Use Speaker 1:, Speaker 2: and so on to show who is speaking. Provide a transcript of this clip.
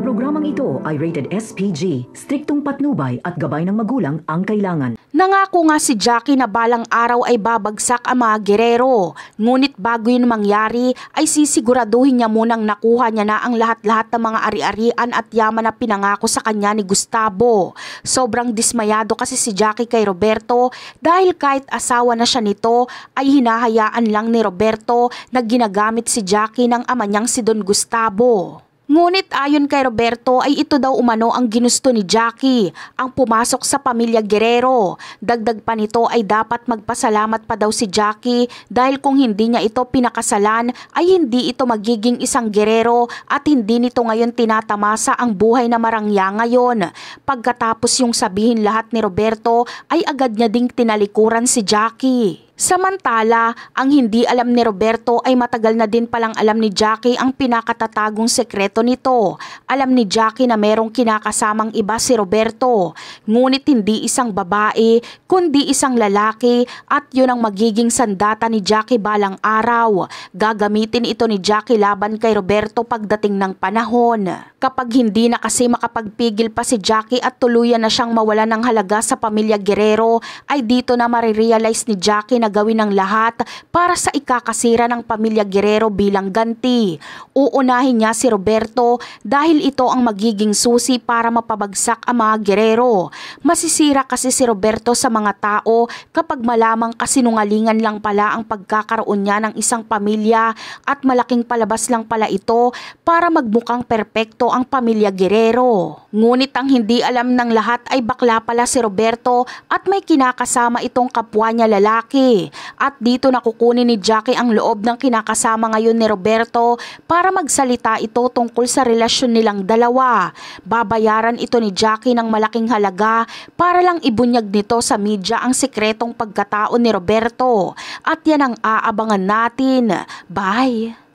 Speaker 1: Programang ito ay rated SPG, striktong patnubay at gabay ng magulang ang kailangan.
Speaker 2: Nangako nga si Jackie na balang araw ay babagsak ang mga gerero. Ngunit bago yun mangyari ay sisiguraduhin niya munang nakuha niya na ang lahat-lahat ng mga ari-arian at yaman na pinangako sa kanya ni Gustavo. Sobrang dismayado kasi si Jackie kay Roberto dahil kahit asawa na siya nito ay hinahayaan lang ni Roberto na ginagamit si Jackie ng ama niyang si Don Gustavo. Ngunit ayon kay Roberto ay ito daw umano ang ginusto ni Jackie, ang pumasok sa pamilya Guerrero. Dagdag pa nito ay dapat magpasalamat pa daw si Jackie dahil kung hindi niya ito pinakasalan ay hindi ito magiging isang Guerrero at hindi nito ngayon tinatamasa ang buhay na marangya ngayon. Pagkatapos yung sabihin lahat ni Roberto ay agad niya ding tinalikuran si Jackie. Samantala, ang hindi alam ni Roberto ay matagal na din palang alam ni Jackie ang pinakatatagong sekreto nito. Alam ni Jackie na merong kinakasamang iba si Roberto, ngunit hindi isang babae, kundi isang lalaki at yun ang magiging sandata ni Jackie balang araw. Gagamitin ito ni Jackie laban kay Roberto pagdating ng panahon. Kapag hindi na kasi makapagpigil pa si Jackie at tuluyan na siyang mawala ng halaga sa pamilya Guerrero, ay dito na marirealize ni Jackie na gawin ng lahat para sa ikakasira ng pamilya Guerrero bilang ganti. Uunahin niya si Roberto dahil ito ang magiging susi para mapabagsak ang mga Guerrero. Masisira kasi si Roberto sa mga tao kapag malamang kasinungalingan lang pala ang pagkakaroon niya ng isang pamilya at malaking palabas lang pala ito para magmukhang perpekto ang pamilya Guerrero. Ngunit ang hindi alam ng lahat ay bakla pala si Roberto at may kinakasama itong kapwa niya lalaki. At dito nakukunin ni Jackie ang loob ng kinakasama ngayon ni Roberto para magsalita ito tungkol sa relasyon nilang dalawa. Babayaran ito ni Jackie ng malaking halaga para lang ibunyag nito sa media ang sikretong pagkatao ni Roberto. At yan ang aabangan natin. Bye!